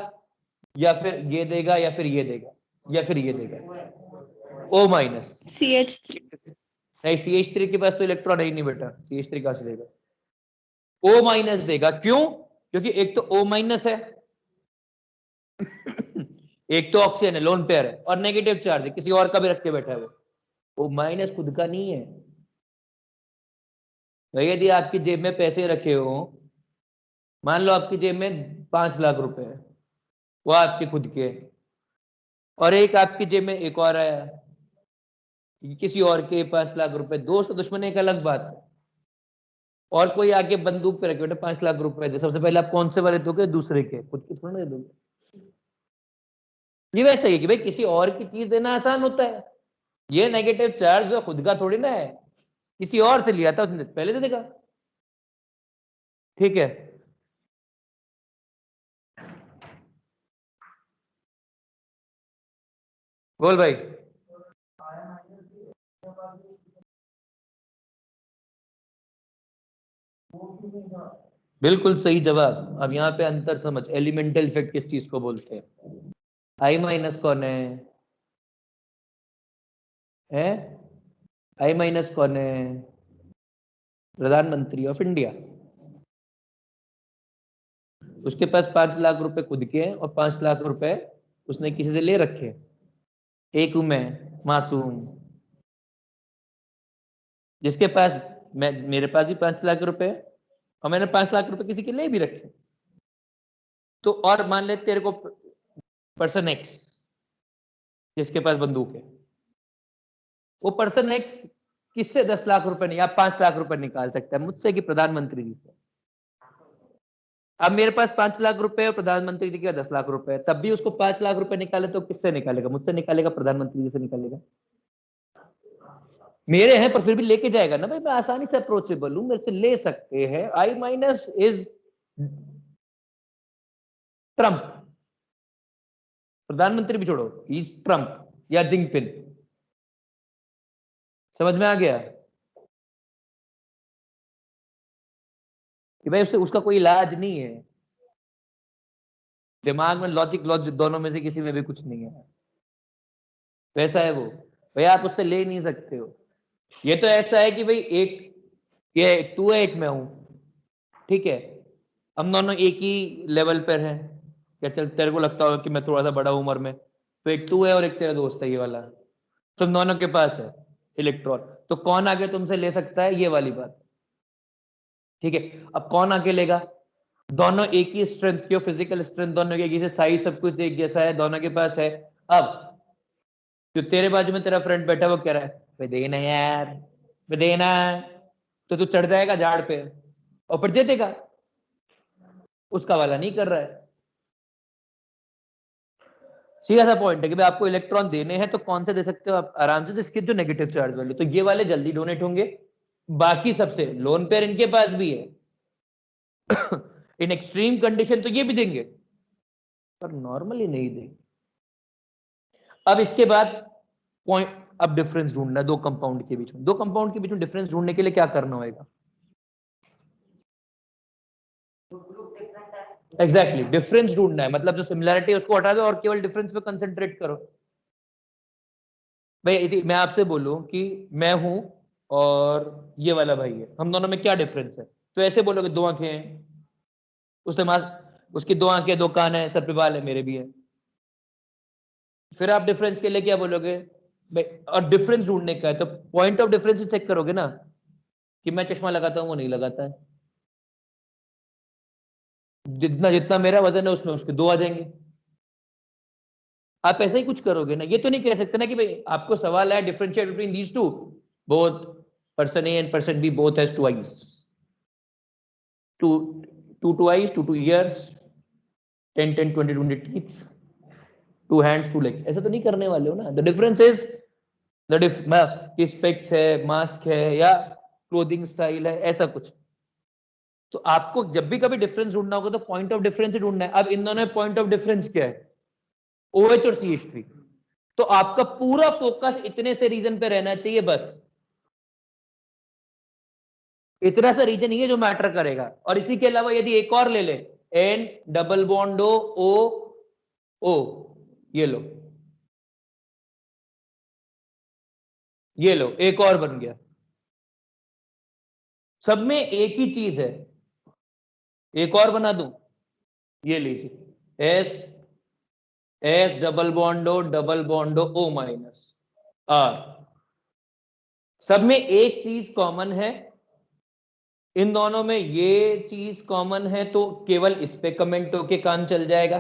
या फिर ये देगा या फिर ये देगा या फिर ये देगा, O-, CH3 नहीं CH3 के पास तो इलेक्ट्रॉन है ही नहीं बेटा, CH3 कहां से देगा, O- देगा, क्यों, क्योंकि एक तो O- है एक तो ऑक्सीजन है, लोन पेयर है, और नेगेटिव चार्ज है, किसी और का भी रख के बैठा है वो O- खुद का नहीं है भाई। यदि आपकी जेब में पैसे रखे हो, मान लो आपकी जेब में 5 लाख रुपए है, वो आपके खुद के, और एक आपकी जेब में एक और आया, किसी और के 5 लाख रुपए, दोस्त दुश्मन एक अलग बात है, और कोई आके बंदूक पे रखे बेटा 5 लाख रुपए दे, सबसे पहले आप कौन से वाले दोगे, दूसरे के, खुद के थोड़ा ना दे दोगे। ये वैसा ही है कि भाई किसी और की चीज देना आसान होता है, ये नेगेटिव चार्ज जो खुद का थोड़ी ना है, किसी और से लिया था उसने, पहले दे देगा, ठीक है। बोल भाई। बिल्कुल सही जवाब। अब यहाँ पे अंतर समझ, एलिमेंटल इफेक्ट किस चीज को बोलते हैं। आई माइनस कौन है? आई माइनस कौन है? प्रधानमंत्री ऑफ इंडिया। उसके पास 5 लाख रुपए खुद के हैं और 5 लाख रुपए उसने किसी से ले रखे। एक हूं मैं, मासूम, जिसके पास, मेरे पास भी 5 लाख रुपए है और मैंने 5 लाख रुपए किसी के ले भी रखे। तो और मान ले तेरे को पर्सन एक्स जिसके पास बंदूक है, वो पर्सन एक्स किससे 10 लाख रुपए नहीं या 5 लाख रुपए निकाल सकता है? मुझसे कि प्रधानमंत्री जी से? अब मेरे पास 5 लाख रुपए और प्रधानमंत्री जी के 10 लाख रुपए, तब भी उसको 5 लाख रुपए निकाले तो किससे निकालेगा? मुझसे निकालेगा, प्रधानमंत्री जी से निकालेगा। मेरे हैं पर फिर भी लेके जाएगा ना भाई, मैं आसानी से अप्रोचेबल हूं, मेरे से ले सकते हैं। आई माइनस इज ट्रंप। प्रधानमंत्री भी छोड़ो, इज ट्रंप या जिंगपिन। समझ में आ गया कि भाई उससे उसका कोई इलाज नहीं है। दिमाग में लॉजिक लॉजिक दोनों में से किसी में भी कुछ नहीं है। वैसा है वो भाई, आप उससे ले नहीं सकते हो। ये तो ऐसा है कि भाई एक ये तू है, एक मैं हूं, ठीक है, हम दोनों एक ही लेवल पर हैं। क्या चल तेरे को लगता होगा कि मैं थोड़ा सा बड़ा उम्र में, तो एक तू है और एक तेरा दोस्त है ये वाला, तुम दोनों के पास है इलेक्ट्रॉन, तो कौन आगे तुमसे ले सकता है? ये वाली बात, ठीक है। अब कौन आगे लेगा? दोनों एक ही स्ट्रेंथ की, फिजिकल स्ट्रेंथ दोनों की एक ही, साइज सब कुछ एक जैसा है, दोनों के पास है। अब जो तेरे बाजू में तेरा फ्रेंड बैठा है वो कह रहा है भाई देना यार, भाई देना, तो तू चढ़ जाएगा झाड़ पे और फिर दे देगा। उसका वाला नहीं कर रहा है। सीधा सा पॉइंट है कि भाई आपको इलेक्ट्रॉन देने हैं तो कौन से दे सकते हो आप आराम से, जिसके जो नेगेटिव चार्ज वाले, तो ये वाले जल्दी डोनेट होंगे। बाकी सबसे लोन पेयर इनके पास भी है इन एक्सट्रीम कंडीशन तो ये भी देंगे, पर नॉर्मली नहीं देंगे। अब इसके बाद पॉइंट, अब डिफरेंस ढूंढना है दो कंपाउंड के बीच में। दो कंपाउंड के बीच में डिफरेंस ढूंढने के लिए क्या करना होगा? एग्जैक्टली, डिफरेंस ढूंढना है, मतलब जो सिमिलैरिटी है उसको हटा दो और केवल डिफरेंस पे कंसंट्रेट करो। भाई मैं आपसे बोलूं कि मैं हूं और ये वाला भाई है, हम दोनों में क्या डिफरेंस है? तो ऐसे बोलोगे दो आंखें हैं, उसने उसकी दो आंखें दो कान है, सर पे बाल है, मेरे भी है। फिर आप डिफरेंस के लिए क्या बोलोगे भाई? और डिफरेंस ढूंढने का है तो पॉइंट ऑफ डिफरेंस चेक करोगे ना, कि मैं चश्मा लगाता हूं वो नहीं लगाता है, जितना जितना मेरा वजन है उसमें उसके दो आ जाएंगे। आप ऐसा ही कुछ करोगे ना। ये तो नहीं कह सकते ना कि भाई आपको सवाल है differentiate between these two, both person A and person B both has two eyes, two eyes, two ears, 10 10 20 20 teeths, 2 hands 2 legs. ऐसा तो नहीं करने वाले हो ना। द डिफरेंस इज कि स्पेक्स है, मास्क है या क्लोथिंग स्टाइल है, ऐसा कुछ। तो आपको जब भी कभी डिफरेंस ढूंढना होगा तो पॉइंट ऑफ डिफरेंस ही ढूंढना है। अब इन दोनों में पॉइंट ऑफ डिफरेंस क्या है? OH और CH3। तो आपका पूरा फोकस इतने से रीजन पे रहना चाहिए, बस इतना सा रीजन ही है जो मैटर करेगा। और इसी के अलावा यदि एक और ले ले, N double bond O O, ये लो, ये लो, एक और बन गया। सब में एक ही चीज है, एक और बना दूं, ये लीजिए, S double bond O minus R। सब में एक चीज कॉमन है, इन दोनों में ये चीज कॉमन है, तो केवल इस पे कमेंट होके काम चल जाएगा।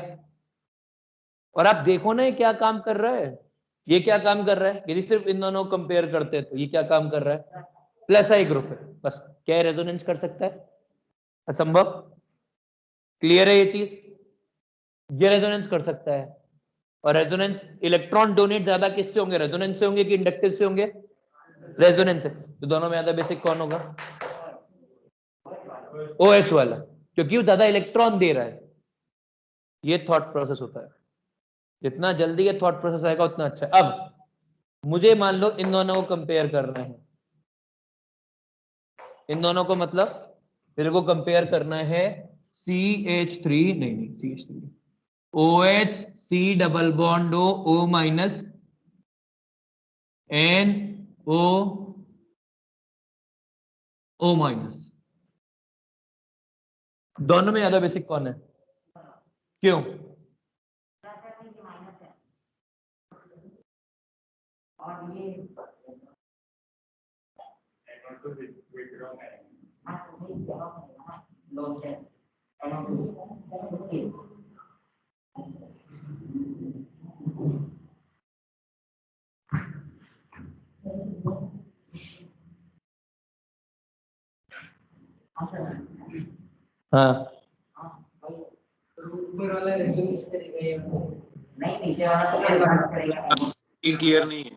और आप देखो ना ये क्या काम कर रहा है, ये क्या काम कर रहा है, यदि सिर्फ इन दोनों को कंपेयर करते हैं तो ये क्या काम कर रहा है? प्लस आई ग्रुप है, बस क्या रेजोनेंस कर सकता है? असंभव। क्लियर है ये चीज? ये रेजोनेंस कर सकता है। और रेजोनेंस, इलेक्ट्रॉन डोनेट ज्यादा किससे होंगे? रेजोनेंस से होंगे कि इंडक्टिव से होंगे? रेजोनेंस से। तो दोनों में ज्यादा बेसिक कौन होगा? OH वाला, क्योंकि वो ज्यादा इलेक्ट्रॉन दे रहा है। ये थॉट प्रोसेस होता है। जितना जल्दी ये थॉट प्रोसेस आएगा उतना अच्छा। अब मुझे मान लो इन दोनों को कंपेयर करना है, इन दोनों को मतलब मेरे को कंपेयर करना है CH3 नहीं CH3 OH C double bond O minus NO O minus. दोनों में ज्यादा बेसिक कौन है? क्यों? हाँ क्लियर नहीं है,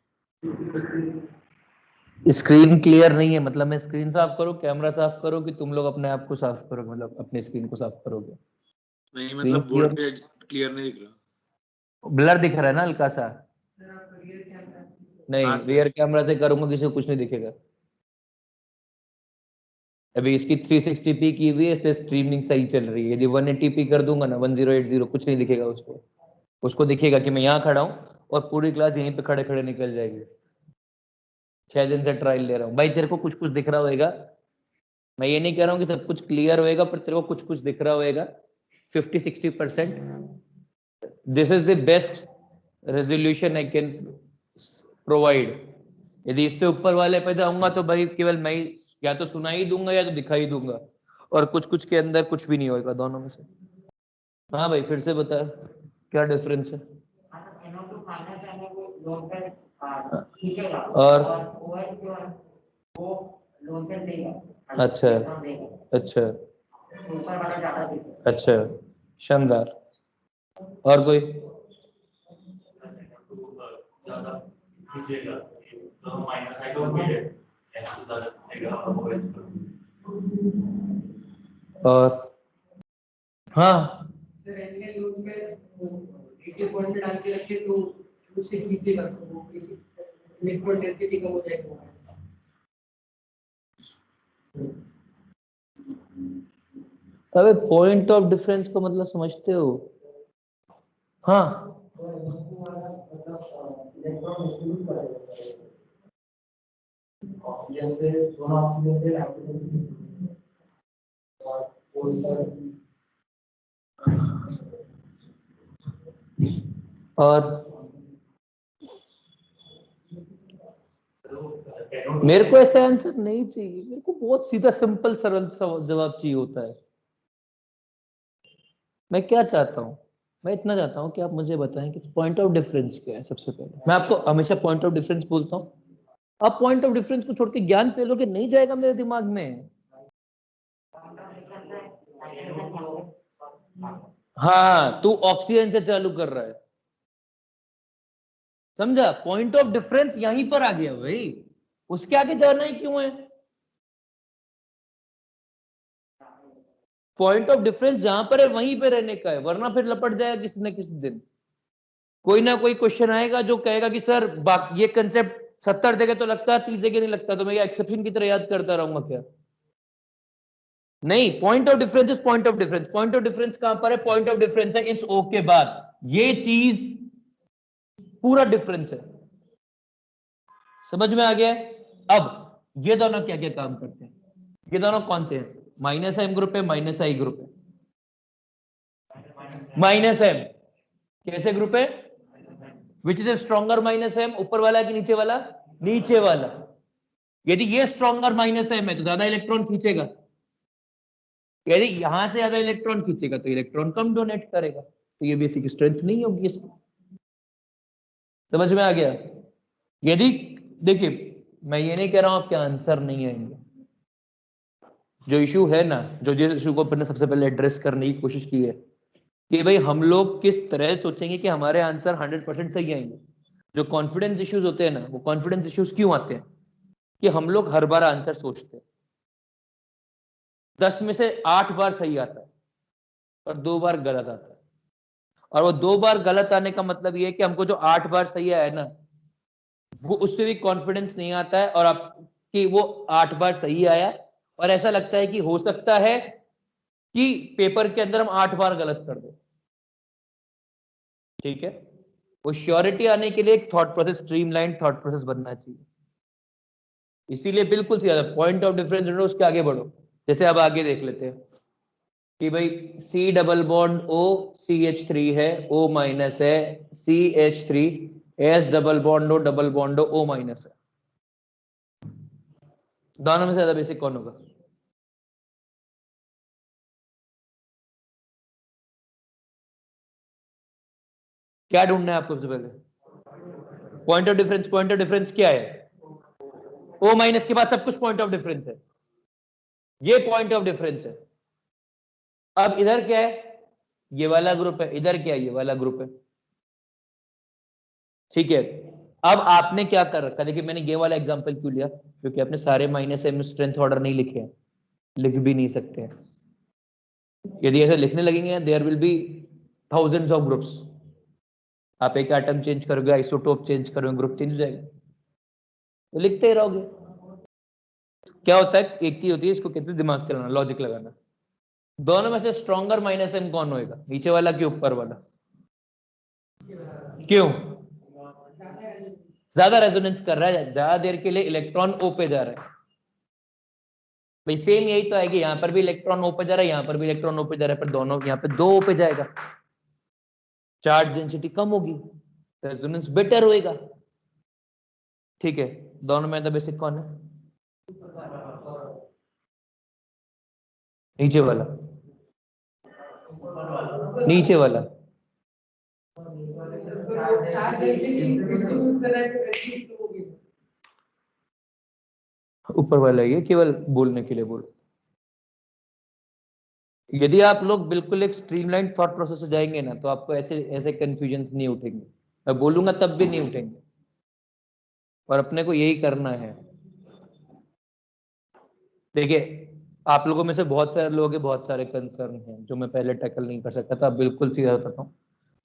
स्क्रीन क्लियर नहीं है मतलब मैं स्क्रीन साफ करूं, कैमरा साफ करूं कि तुम लोग अपने आप को साफ करोगे, मतलब अपनी स्क्रीन को साफ करोगे? नहीं मतलब बोर्ड पे क्लियर नहीं दिख रहा, ब्लर दिख रहा है ना हल्का सा? नहीं हाँ सर। रियर कैमरा से करूंगा किसी को कुछ नहीं दिखेगा। अभी इसकी 360p की हुई है इसलिए स्ट्रीमिंग सही चल रही है। यदि 180p कर दूंगा ना 1080 कुछ नहीं दिखेगा उसको। उसको दिखेगा कि मैं यहाँ खड़ा हूँ और पूरी क्लास यहीं पे खड़े खड़े निकल जाएगी। 6 दिन से ट्रायल ले रहा हूँ भाई, तेरे को कुछ कुछ दिख रहा होगा। मैं ये नहीं कह रहा हूँ कि सब कुछ क्लियर होएगा पर तेरे को कुछ कुछ दिख रहा होएगा 50-60%। This is the best resolution I can provide. यदि इससे ऊपर वाले पे जाऊंगा तो भाई केवल मैं या तो सुनाई दूंगा या तो दिखाई दूंगा, और कुछ कुछ के अंदर कुछ भी नहीं होगा दोनों में से। हाँ भाई फिर से बता क्या डिफरेंस है? और अच्छा अच्छा अच्छा शानदार। और कोई? और हाँ अबे पॉइंट ऑफ डिफरेंस को मतलब समझते हो? हाँ और मेरे को ऐसा आंसर नहीं चाहिए, मेरे को बहुत सीधा सिंपल सरल जवाब चाहिए होता है। मैं क्या चाहता हूँ? मैं इतना चाहता हूँ कि आप मुझे बताएं कि पॉइंट ऑफ डिफरेंस क्या है। सबसे पहले मैं आपको हमेशा पॉइंट ऑफ डिफरेंस बोलता हूँ, आप पॉइंट ऑफ डिफरेंस को छोड़ के ज्ञान पे लोगे नहीं जाएगा मेरे दिमाग में। हाँ तू ऑक्सीजन से चालू कर रहा है, समझा? पॉइंट ऑफ डिफरेंस यहीं पर आ गया भाई, उसके आगे जाना ही क्यों है? पॉइंट ऑफ डिफरेंस जहां पर है वहीं पे रहने का है, वरना फिर लपट जाएगा किसी न किसी दिन। कोई ना कोई क्वेश्चन आएगा जो कहेगा कि सर ये कंसेप्ट 70 जगह तो लगता है 30 जगह नहीं लगता, तो मैं ये एक्सेप्शन की तरह याद करता रहूंगा क्या? नहीं, point of difference is point of difference. Point of difference कहां पर है? पॉइंट ऑफ डिफरेंस है इस ओ के बाद, ये चीज पूरा डिफरेंस है। समझ में आ गया? अब ये दोनों क्या क्या काम करते हैं? ये दोनों कौन से हैं? माइनस एम ग्रुप है, माइनस आई ग्रुप है। माइनस एम कैसे ग्रुप है? Which is a stronger minus M, ऊपर वाला कि नीचे वाला? नीचे वाला। यदि ये स्ट्रॉन्गर माइनस एम है तो ज्यादा इलेक्ट्रॉन खींचेगा, यदि यहां से ज्यादा इलेक्ट्रॉन खींचेगा तो इलेक्ट्रॉन कम डोनेट करेगा, तो ये बेसिक स्ट्रेंथ नहीं होगी इसमें। समझ में आ गया? यदि देखिए मैं ये नहीं कह रहा हूं आपके आंसर नहीं आएंगे, जो इशू है ना, जो जिस इशू को अपने सबसे पहले एड्रेस करने की कोशिश की है कि भाई हम लोग किस तरह सोचेंगे कि हमारे आंसर 100% सही आएंगे। जो कॉन्फिडेंस इश्यूज होते हैं ना, वो कॉन्फिडेंस इश्यूज क्यों आते हैं? कि हम लोग हर बार आंसर सोचते हैं, 10 में से 8 बार सही आता है और 2 बार गलत आता है, और वो 2 बार गलत आने का मतलब ये है कि हमको जो 8 बार सही आया है ना, वो उससे भी कॉन्फिडेंस नहीं आता है, और आपकी वो 8 बार सही आया और ऐसा लगता है कि हो सकता है कि पेपर के अंदर हम 8 बार गलत कर दें। ठीक है, वो श्योरिटी आने के लिए एक thought process, streamline thought process बनना चाहिए। इसीलिए बिल्कुल ज्यादा पॉइंट ऑफ डिफरेंस ढूंढो, उसके आगे बढ़ो। जैसे अब आगे देख लेते हैं कि भाई C double bond O CH3 है, O माइनस है, CH3 S double bond O double bond O minus है। दोनों में से ज्यादा बेसिक कौन होगा? क्या ढूंढना है आपको सबसे पहले? Point of difference. Point of difference क्या है? O माइनस के बाद सब कुछ पॉइंट ऑफ डिफरेंस है, ये पॉइंट ऑफ डिफरेंस है। अब इधर क्या है? ये वाला ग्रुप है, इधर क्या है? ये वाला ग्रुप है। ठीक है, अब आपने क्या कर रखा, देखिए मैंने ये वाला एग्जांपल क्यों लिया, क्योंकि आपने सारे माइनस एम स्ट्रेंथ ऑर्डर नहीं लिखे हैं, लिख भी नहीं सकते हैं। यदि ऐसे लिखने लगेंगे there will be thousands of groups. आप एक एटम चेंज करोगे, आइसोटोप चेंज करोगे, ग्रुप चेंज हो जाएगा, तो लिखते ही रहोगे। क्या होता है, एक चीज होती है, इसको कहते हैं दिमाग चलाना, लॉजिक लगाना। दोनों में से स्ट्रॉन्गर माइनस एम कौन होएगा, नीचे वाला कि ऊपर वाला? क्यों? ज्यादा रेजोनेंस कर रहा है, ज्यादा देर के लिए इलेक्ट्रॉन ओ पे जा रहा है। भाई सेम यही तो आएगी, यहां पर भी इलेक्ट्रॉन ओ पे जा रहा है, यहां पर भी इलेक्ट्रॉन ओ पे जा रहा है, पर दोनों यहाँ पे 2 ओ पे जाएगा, चार्ज डेंसिटी कम होगी, रेजोनेंस बेटर होएगा। ठीक है, दोनों में द बेसिक कौन है? नीचे वाला, नीचे वाला। ऊपर वाला, ये केवल बोलने के लिए बोल। यदि आप लोग बिल्कुल एक स्ट्रीमलाइन थॉट प्रोसेस से जाएंगे ना, तो आपको ऐसे ऐसे कंफ्यूजन नहीं उठेंगे, मैं बोलूंगा तब भी नहीं उठेंगे, और अपने को यही करना है। देखिए, आप लोगों में से बहुत सारे लोग हैं, बहुत सारे कंसर्न हैं जो मैं पहले टैकल नहीं कर सकता था, बिल्कुल सीधा बताता हूँ।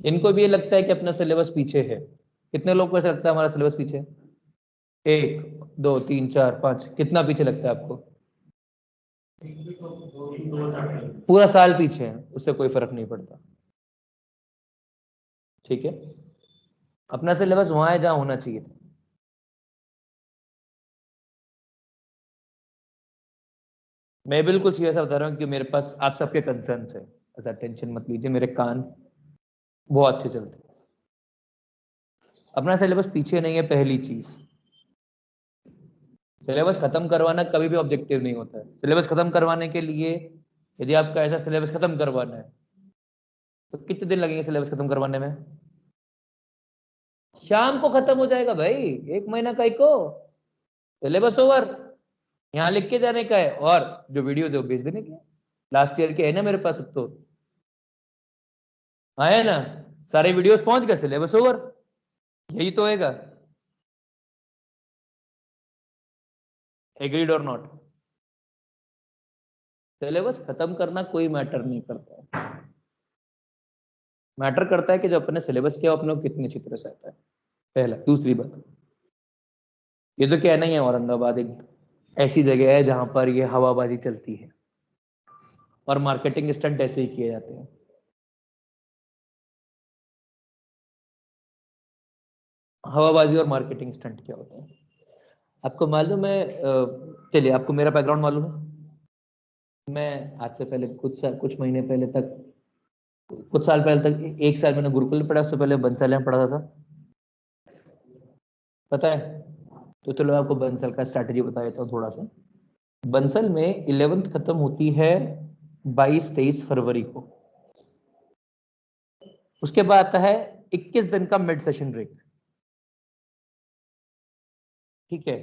इनको भी ये लगता है कि अपना सिलेबस पीछे है। कितने लोग को ऐसा लगता है हमारा सिलेबस पीछे है? 1 2 3 4 5, कितना पीछे लगता है आपको? पूरा साल पीछे है, उससे कोई फर्क नहीं पड़ता। ठीक है, अपना सिलेबस वहां है जहां होना चाहिए था। मैं बिल्कुल सीधा सा बता रहा हूँ कि मेरे पास आप सबके कंसर्न है, ऐसा टेंशन मत लीजिए, मेरे कान बहुत अच्छे चलते हैं। अपना सिलेबस पीछे नहीं है, पहली चीज। सिलेबस खत्म करवाना कभी भी ऑब्जेक्टिव नहीं होता है। सिलेबस खत्म करवाने के लिए, यदि आपका ऐसा सिलेबस खत्म करवाना है, तो कितने दिन लगेंगे सिलेबस खत्म करवाने में? शाम को खत्म हो जाएगा भाई, 1 महीना का ही को सिलेबस ओवर। यहाँ लिख के जाने का है, और जो वीडियो दो भेज देने के। लास्ट ईयर के है ना मेरे पास, अब तो आए ना, सारे वीडियोस पहुंच गए, सिलेबस ओवर। यही तो होएगा। एग्रीड और नॉट? सिलेबस खत्म करना कोई मैटर नहीं करता है, मैटर करता है कि जो अपने सिलेबस किया अपने को कितने अच्छी तरह से आता है, पहला। दूसरी बात, ये तो कहना ही है, औरंगाबाद एक ऐसी जगह है जहां पर ये हवाबाजी चलती है, और मार्केटिंग स्टंट ऐसे ही किए जाते हैं। हवाबाजी और मार्केटिंग स्टंट क्या होता है आपको मालूम है? चलिए, आपको मेरा बैकग्राउंड मालूम है। मैं आज से पहले कुछ महीने पहले तक, कुछ साल पहले तक, 1 साल मैंने गुरुकुल में पढ़ा, उससे पहले बंसल में पढ़ा था, पता है? तो चलो आपको बंसल का स्ट्रैटेजी बता देता हूँ थोड़ा सा। बंसल में 11th खत्म होती है 22-23 फरवरी को। उसके बाद आता है 21 दिन का मिड सेशन ब्रेक। ठीक है,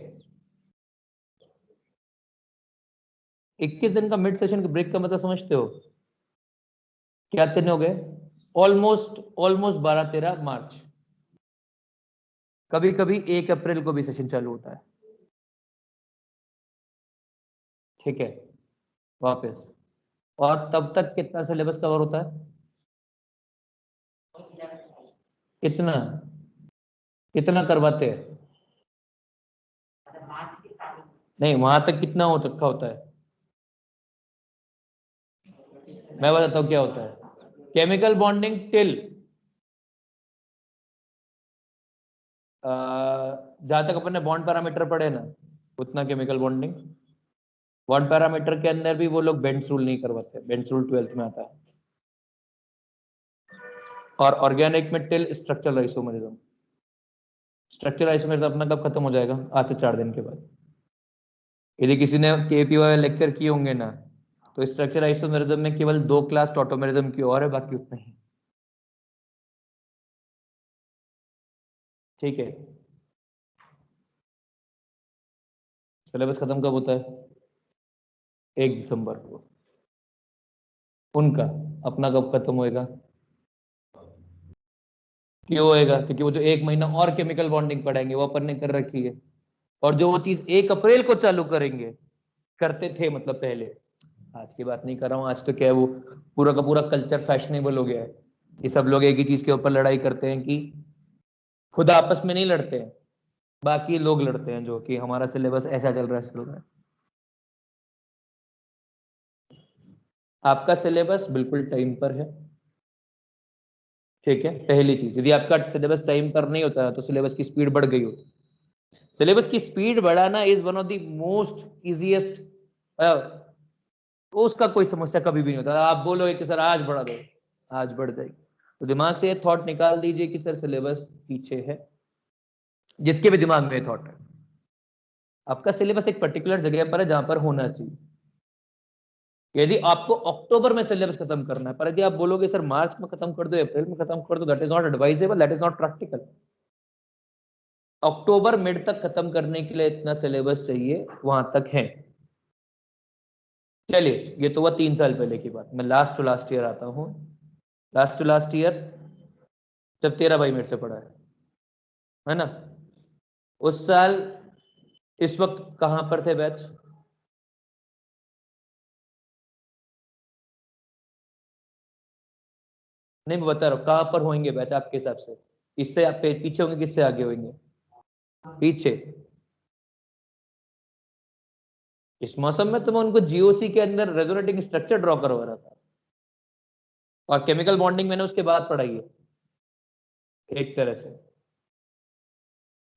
21 दिन का मिड सेशन ब्रेक का मतलब समझते हो? क्या दिन हो गए? ऑलमोस्ट ऑलमोस्ट 12-13 मार्च। कभी कभी 1 अप्रैल को भी सेशन चालू होता है। ठीक है, वापस। और तब तक कितना सिलेबस कवर होता है? कितना कितना करवाते हैं? नहीं, वहां तक कितना हो रखा होता है? मैं बताता हूँ क्या होता है। केमिकल बॉन्डिंग टिल जहां तक अपन ने बॉन्ड पैरामीटर पढ़े ना, उतना केमिकल बॉन्डिंग। बॉन्ड पैरामीटर के अंदर भी वो लोग बेंड्स रूल नहीं करवाते, बेंड्स रूल 12th में आता है। और ऑर्गेनिक में till structural isomerism. Structural isomerism अपना कब खत्म हो जाएगा? आज से 4 दिन के बाद। यदि किसी ने केपीओ लेक्चर किए होंगे ना, तो स्ट्रक्चरल आइसोमेरिज्म में केवल 2 क्लास टॉटोमेरिज्म की और है, बाकी उतना ही। ठीक है। सिलेबस खत्म कब होता है? 1 दिसंबर को। उनका अपना कब खत्म होएगा? क्यों होएगा? क्योंकि वो जो 1 महीना और केमिकल बॉन्डिंग पढ़ाएंगे वो अपन ने कर रखी है, और जो वो चीज 1 अप्रैल को चालू करेंगे, करते थे मतलब पहले, आज की बात नहीं कर रहा हूँ। आज तो क्या है, वो पूरा का पूरा कल्चर फैशनेबल हो गया है कि सब लोग एक ही चीज के ऊपर लड़ाई करते हैं, कि खुद आपस में नहीं लड़ते हैं, बाकी लोग लड़ते हैं, जो कि हमारा सिलेबस ऐसा चल रहा है, चल रहा है। आपका सिलेबस बिल्कुल टाइम पर है, ठीक है। पहली चीज, यदि आपका सिलेबस टाइम पर नहीं होता तो सिलेबस की स्पीड बढ़ गई होती। सिलेबस की स्पीड बढ़ाना is one of the most easiest, उसका कोई समस्या कभी भी नहीं होता। आप बोलोगे कि सर आज बढ़ा दो, आज बढ़ जाएगी। तो दिमाग से ये थॉट निकाल दीजिए कि सर सिलेबस पीछे है, जिसके भी दिमाग में थॉट है। आपका सिलेबस एक पर्टिकुलर जगह पर है जहां पर होना चाहिए। यदि आपको अक्टूबर में सिलेबस खत्म करना है, पर यदि आप बोलोगे सर मार्च में खत्म कर दो, अप्रैल में खत्म कर दो, that is not advisable, that is not practical. October mid तक खत्म करने के लिए इतना सिलेबस चाहिए, वहां तक है। चलिए, ये तो हुआ 3 साल पहले की बात। मैं लास्ट टू लास्ट ईयर आता हूँ। लास्ट टू लास्ट ईयर जब 13 भाई मेरे से पढ़ा है ना, उस साल इस वक्त कहां पर थे बैच? नहीं, मैं बता रहा हूँ कहां पर होंगे बैच आपके हिसाब से। इससे आप पीछे होंगे, किससे आगे होंगे? पीछे। इस मौसम में तो मैं उनको जीओसी के अंदर रेजोनेटिंग स्ट्रक्चर ड्रॉ करवा रहा था, और केमिकल बॉन्डिंग मैंने उसके बाद पढ़ाई है एक तरह से।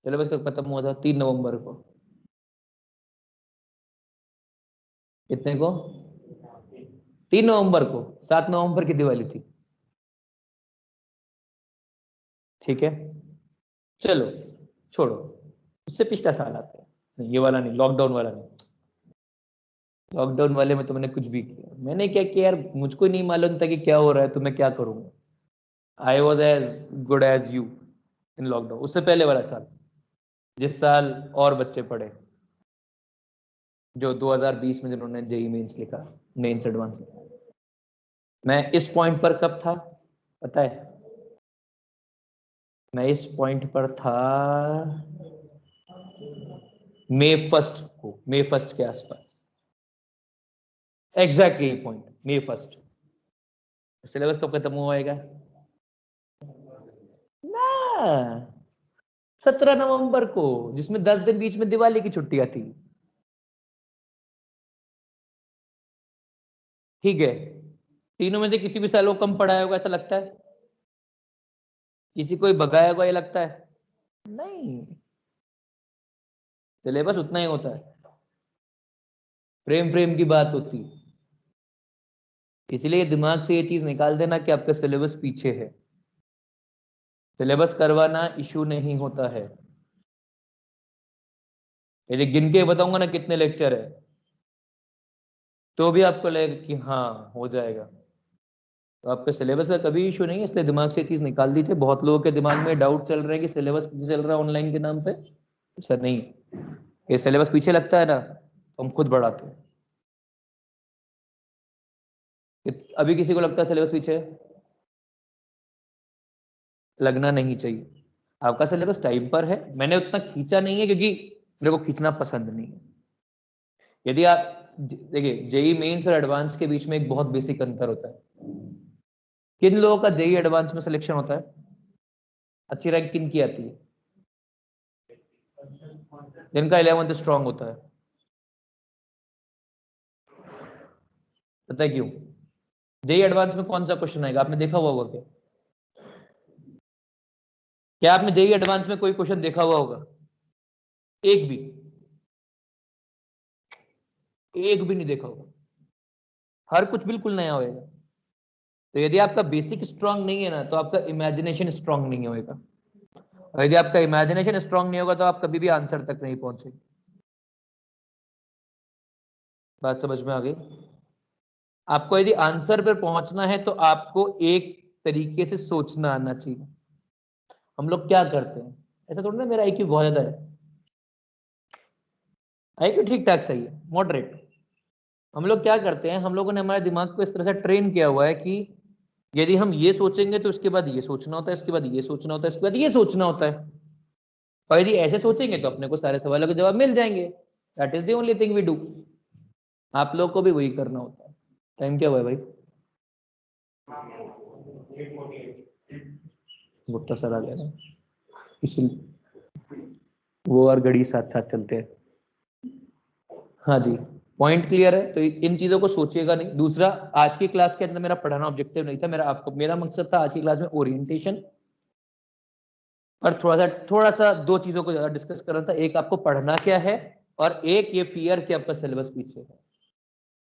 सिलेबस कब खत्म हुआ था? 3 नवंबर को। कितने को? 3 नवंबर को। 7 नवंबर की दिवाली थी, ठीक है। चलो छोड़ो, उससे पिछला साल आता है। नहीं, ये वाला नहीं, लॉकडाउन वाला नहीं। लॉकडाउन वाले में तो मैंने कुछ भी किया। मैंने क्या किया यार, मुझको नहीं मालूम था कि क्या हो रहा है, तो मैं क्या करूंगा। I was as good as you in lockdown. उससे पहले वाला साल, जिस साल और बच्चे पढ़े, जो 2020 में जिन्होंने जेई मेंस लिखा, मेंस एडवांस लिखा। मैं इस पॉइंट पर कब था पता है? मैं इस पॉइंट पर था मई 1 के आसपास। एग्जैक्टली पॉइंट मई 1। सिलेबस कब खत्म होएगा ना? 17 नवंबर को, जिसमें 10 दिन बीच में दिवाली की छुट्टियां थी, ठीक है। तीनों में से किसी भी साल को कम पढ़ाया होगा ऐसा लगता है? किसी को भगाया होगा ये लगता है? नहीं, सिलेबस उतना ही होता है। प्रेम प्रेम की बात होती है। इसलिए दिमाग से ये चीज निकाल देना कि आपका सिलेबस पीछे है। सिलेबस करवाना इशू नहीं होता है। यदि गिन के बताऊंगा ना कितने लेक्चर है, तो भी आपको लगेगा कि हाँ हो जाएगा। तो आपके सिलेबस का कभी इशू नहीं है, इसलिए दिमाग से चीज निकाल दीजिए। बहुत लोगों के दिमाग में डाउट चल रहा है कि सिलेबस पीछे चल रहा है ऑनलाइन के नाम पे। ऐसा नहीं, ये सिलेबस पीछे लगता है ना, तो हम खुद बढ़ाते हैं। अभी किसी को लगता है सिलेबस पीछे है? लगना नहीं चाहिए। आपका सिलेबस टाइम पर है। मैंने उतना खींचा नहीं है क्योंकि मेरे को खींचना पसंद नहीं है। यदि आप देखिए, जेई मेंस और एडवांस के बीच में एक बहुत बेसिक अंतर होता है। किन लोगों का जेई एडवांस में सिलेक्शन होता है? अच्छी रैंक किन की आती है? जिनका 11th स्ट्रांग होता है। पता है क्यों? जेईई एडवांस में कौन सा क्वेश्चन आएगा, आपने देखा हुआ होगा क्या? क्या आपने जेईई एडवांस में कोई क्वेश्चन देखा हुआ होगा? एक भी नहीं देखा होगा। हर कुछ बिल्कुल नया होएगा। तो यदि आपका बेसिक स्ट्रांग नहीं है ना, तो आपका इमेजिनेशन स्ट्रांग नहीं होएगा, और यदि आपका इमेजिनेशन स्ट्रांग नहीं होगा तो आप कभी भी आंसर तक नहीं पहुंचेंगे। बात समझ में आ गई? आपको यदि आंसर पर पहुंचना है तो आपको एक तरीके से सोचना आना चाहिए। हम लोग क्या करते हैं, ऐसा थोड़ा ना मेरा आईक्यू बहुत ज्यादा है, आईक्यू ठीक ठाक सही है, मॉडरेट। हम लोग क्या करते हैं, हम लोगों ने हमारे दिमाग को इस तरह से ट्रेन किया हुआ है कि यदि हम ये सोचेंगे तो इसके बाद ये सोचना होता है, इसके बाद ये सोचना होता है, इसके बाद ये सोचना होता है, और यदि ऐसे सोचेंगे तो अपने को सारे सवालों के जवाब मिल जाएंगे। That is the only thing we do. आप लोग को भी वही करना होता है। टाइम क्या हुआ है भाई? गुप्ता सर आ गया ना, इसलिए वो और घड़ी साथ साथ चलते हैं। हाँ जी, पॉइंट क्लियर है? तो इन चीजों को सोचिएगा नहीं। दूसरा, आज की क्लास के अंदर मेरा पढ़ाना ऑब्जेक्टिव नहीं था, मेरा मकसद था आज की क्लास में ओरिएंटेशन और थोड़ा सा दो चीजों को ज्यादा डिस्कस करना था। एक, आपको पढ़ना क्या है, और एक ये फियर कि आपका सिलेबस पीछे है।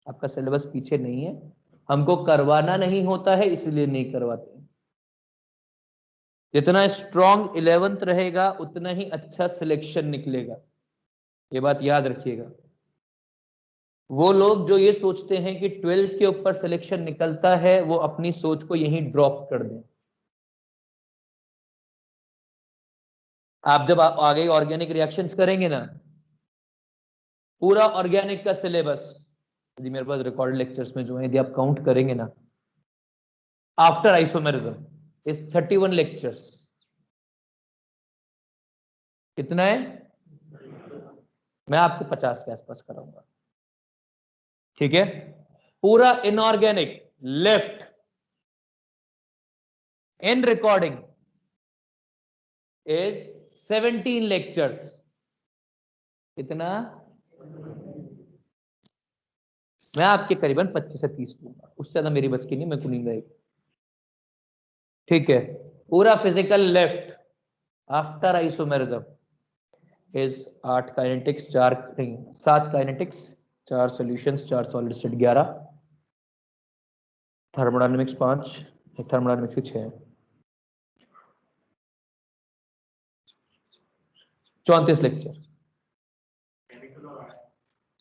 आपका सिलेबस पीछे नहीं है, हमको करवाना नहीं होता है इसलिए नहीं करवाते। जितना स्ट्रॉन्ग 11th रहेगा उतना ही अच्छा सिलेक्शन निकलेगा, ये बात याद रखिएगा। वो लोग जो ये सोचते हैं कि 12th के ऊपर सिलेक्शन निकलता है, वो अपनी सोच को यहीं ड्रॉप कर दें। आप जब आगे ऑर्गेनिक रिएक्शंस करेंगे ना, पूरा ऑर्गेनिक का सिलेबस यदि मेरे पास रिकॉर्ड लेक्चर्स में जो है यदि आप काउंट करेंगे ना, आफ्टर आइसोमेरिज्म इज 31 लेक्चर्स। कितना है? मैं आपको 50 के आसपास कराऊंगा, ठीक है? पूरा inorganic left in recording is 17 lectures. कितना? मैं आपके करीबन 25 से 30 दूंगा, उससे ज्यादा मेरी बस की नहीं, मैं कुनिंगा एक, ठीक है? पूरा physical left after isomerism is 8 kinetics, 4 नहीं 7 kinetics, 4 solutions, 4 solid state 11, thermodynamics 5, thermodynamics के 6, 34 लेक्चर,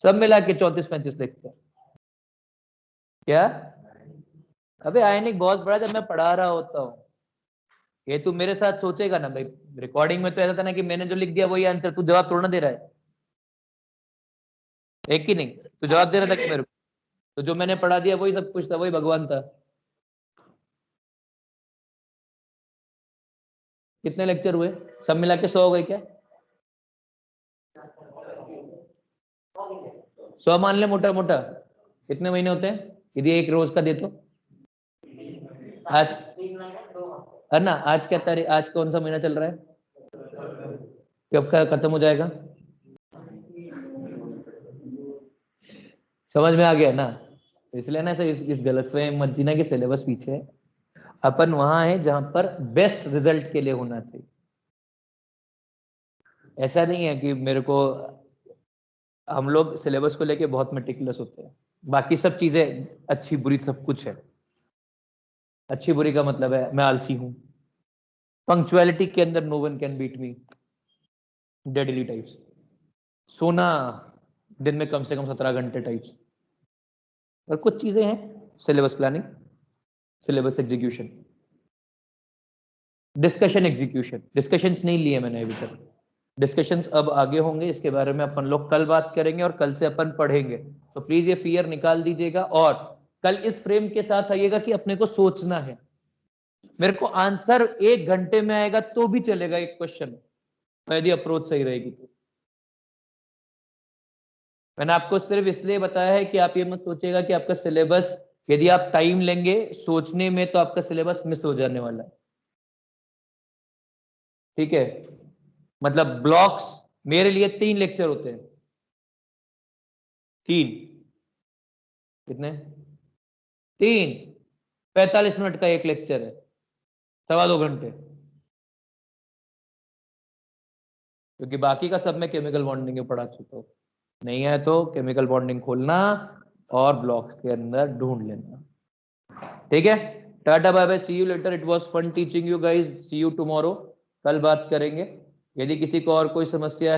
सब मिला के 34-35 लेक्चर। क्या? अबे आयनिक बहुत बड़ा, जब मैं पढ़ा रहा होता हूँ। ये तू मेरे साथ सोचेगा ना भाई, रिकॉर्डिंग में तो ऐसा था ना कि मैंने जो लिख दिया वही आंसर, तू जवाब थोड़ा ना दे रहा है, एक ही नहीं, तू जवाब दे रहा था कि मेरे को, तो जो मैंने पढ़ा दिया वही सब कुछ था, वही भगवान था। कितने लेक्चर हुए? सब मिला के 100 हो गए क्या? 100 मान ले मोटा मोटा, कितने महीने होते हैं यदि एक रोज का दे तो? आज है ना, आज क्या तारीख, आज कौन सा महीना चल रहा है, कब का खत्म हो जाएगा? समझ में आ गया ना? इसलिए ना इस गलतफहमी मत जीना कि सिलेबस पीछे है। अपन वहां है जहां पर बेस्ट रिजल्ट के लिए होना चाहिए। ऐसा नहीं है कि मेरे को, हम लोग सिलेबस को लेके बहुत मेटिकुलस होते हैं, बाकी सब चीजें अच्छी बुरी सब कुछ है। अच्छी बुरी का मतलब है मैं आलसी हूं, पंक्चुअलिटी के अंदर no one can beat me, deadly types, सोना दिन में कम से कम 17 घंटे टाइप्स, और कुछ चीजें हैं syllabus planning, syllabus execution, discussion execution. Discussions नहीं लिए मैंने अभी तक, डिस्कशंस अब आगे होंगे, इसके बारे में अपन लोग कल बात करेंगे और कल से अपन पढ़ेंगे। तो प्लीज ये फियर निकाल दीजिएगा, और कल इस फ्रेम के साथ आइएगा कि अपने को सोचना है। मेरे को आंसर 1 घंटे में आएगा तो भी चलेगा एक क्वेश्चन, यदि अप्रोच सही रहेगी तो। मैंने आपको सिर्फ इसलिए बताया है कि आप ये मत सोचिएगा कि आपका सिलेबस, यदि आप टाइम लेंगे सोचने में तो आपका सिलेबस मिस हो जाने वाला है। ठीक है, मतलब ब्लॉक्स मेरे लिए 3 लेक्चर होते हैं, 3 कितने 3 45 मिनट का एक लेक्चर है, 2.25 घंटे, क्योंकि बाकी का सब मैं केमिकल बॉन्डिंग में पढ़ा चुका हूं। नहीं है तो केमिकल बॉन्डिंग खोलना और ब्लॉक्स के अंदर ढूंढ लेना, ठीक है। Tata bye bye, see you later, it was fun teaching you guys, see you tomorrow, कल बात करेंगे। यदि किसी को और कोई समस्या है